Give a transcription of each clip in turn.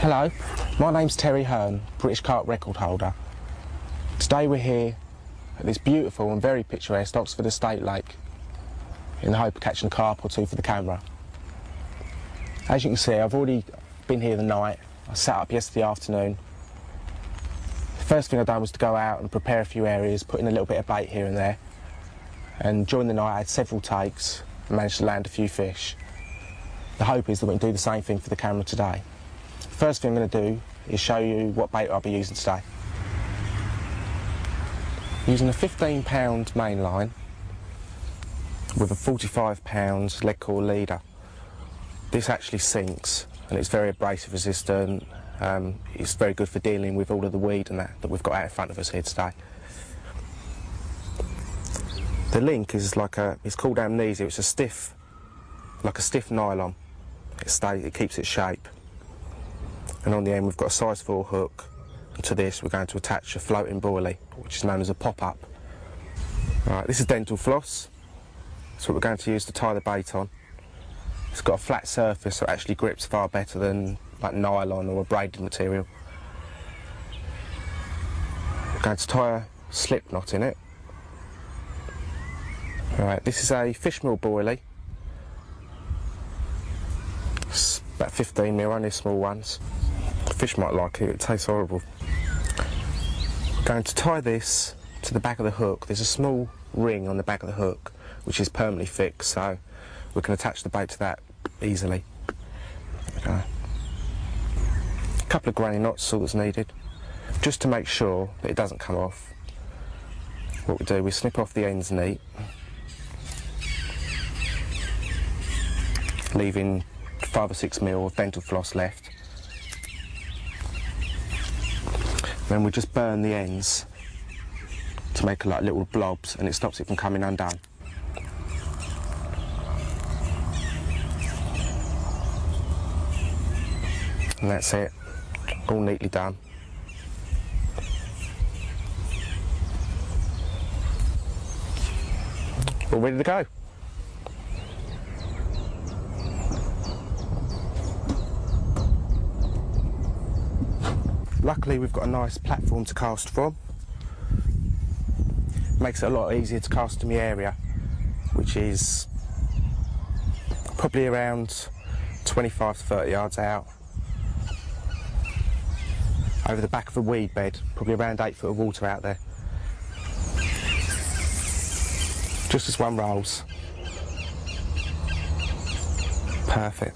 Hello, my name's Terry Hearn, British Carp record holder. Today we're here at this beautiful and very picturesque Oxford Estate Lake in the hope of catching a carp or two for the camera. As you can see, I've already been here the night. I sat up yesterday afternoon. The first thing I've done was to go out and prepare a few areas, put in a little bit of bait here and there. And during the night I had several takes and managed to land a few fish. The hope is that we can do the same thing for the camera today. First thing I'm going to do is show you what bait I'll be using today. Using a 15-pound main line with a 45-pound leg core leader. This actually sinks and it's very abrasive resistant. It's very good for dealing with all of the weed and that we've got out in front of us here today. The link is it's called amnesia. It's a stiff nylon. It keeps its shape. And on the end we've got a size 4 hook, and to this we're going to attach a floating boilie, which is known as a pop-up. Right, this is dental floss. That's what we're going to use to tie the bait on. It's got a flat surface, so it actually grips far better than like nylon or a braided material. We're going to tie a slip knot in it. Right, this is a fish meal boilie. It's about 15mm, only small ones. Fish might like it, it tastes horrible. We're going to tie this to the back of the hook. There's a small ring on the back of the hook which is permanently fixed, so we can attach the bait to that easily. Okay. A couple of granny knots is all that's needed. Just to make sure that it doesn't come off, what we do, we snip off the ends neat, leaving 5 or 6mm of dental floss left. Then we just burn the ends to make like little blobs, and it stops it from coming undone. And that's it, all neatly done. All ready to go. Luckily we've got a nice platform to cast from. Makes it a lot easier to cast in the area, which is probably around 25 to 30 yards out. Over the back of a weed bed, probably around 8 foot of water out there. Just as one rolls. Perfect.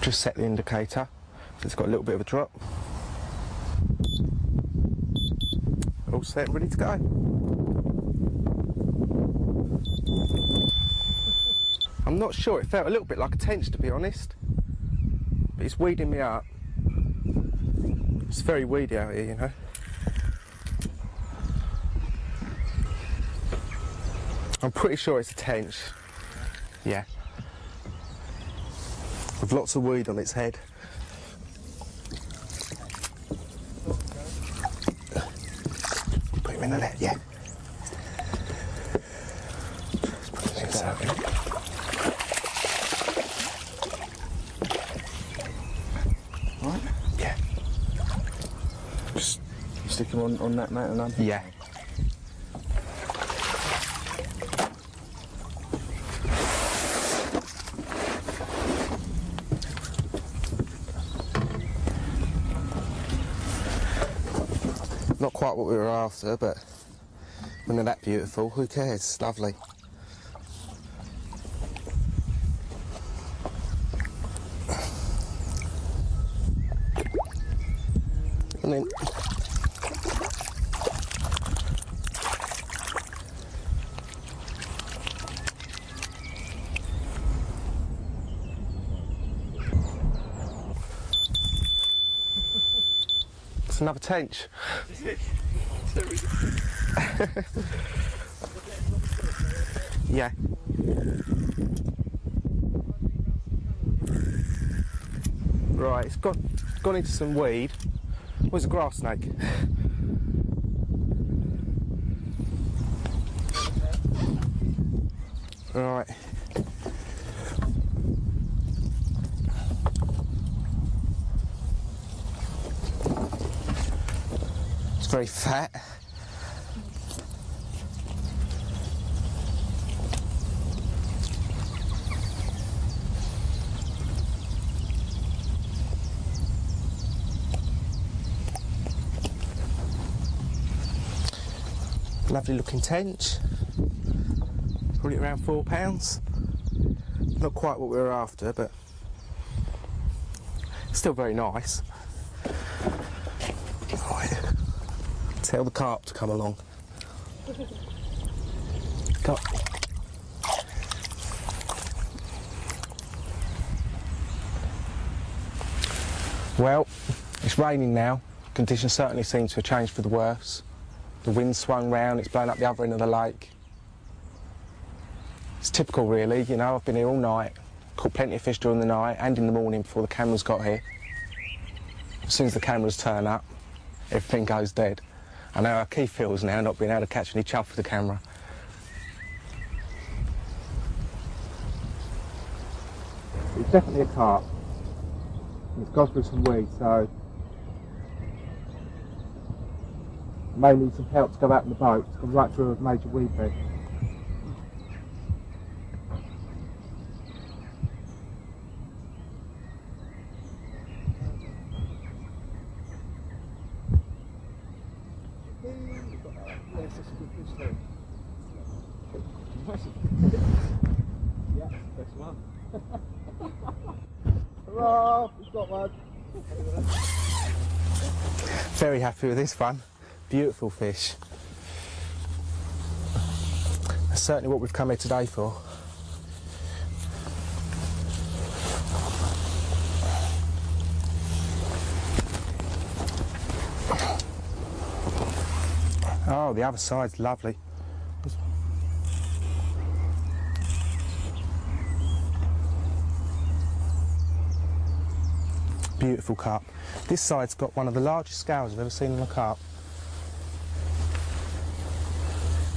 Just set the indicator, so it's got a little bit of a drop. All set, ready to go. I'm not sure, it felt a little bit like a tench to be honest, but it's weeding me up. It's very weedy out here, you know. I'm pretty sure it's a tench, yeah. With lots of weed on its head. Put him in the net, yeah. Just put him inside. Right? Yeah. Just stick him on that mat and then? Yeah. Not quite what we were after, but when they're that beautiful, who cares? It's lovely. And then it's another tench. Yeah. Right, it's gone into some weed. Where's a grass snake? Right. It's very fat. Lovely looking tench. Probably around £4. Not quite what we were after, but still very nice. Right. Tell the carp to come along. Come. Well, it's raining now. Conditions certainly seem to have changed for the worse. The wind swung round, it's blown up the other end of the lake. It's typical really, you know, I've been here all night, caught plenty of fish during the night and in the morning before the cameras got here. As soon as the cameras turn up, everything goes dead. I know how Keith feels now, not being able to catch any chuff with the camera. It's definitely a carp. It's gone through some weeds, so may need some help to go out in the boat. It's gone right through a major weed bed. Yes, that's a good fish too. Yeah, best one. Hurrah! We've got one. Very happy with this one. Beautiful fish. That's certainly what we've come here today for. Oh, the other side's lovely. Beautiful carp. This side's got one of the largest scales I've ever seen on a carp.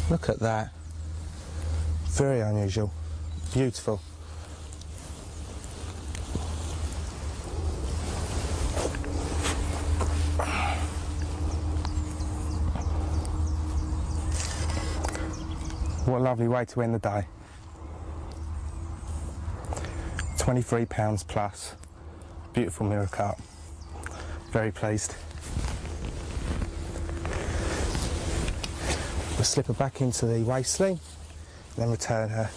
Look at that. Very unusual. Beautiful. What a lovely way to end the day. £23 plus. Beautiful mirror carp. Very pleased. We'll slip her back into the waist sling, then return her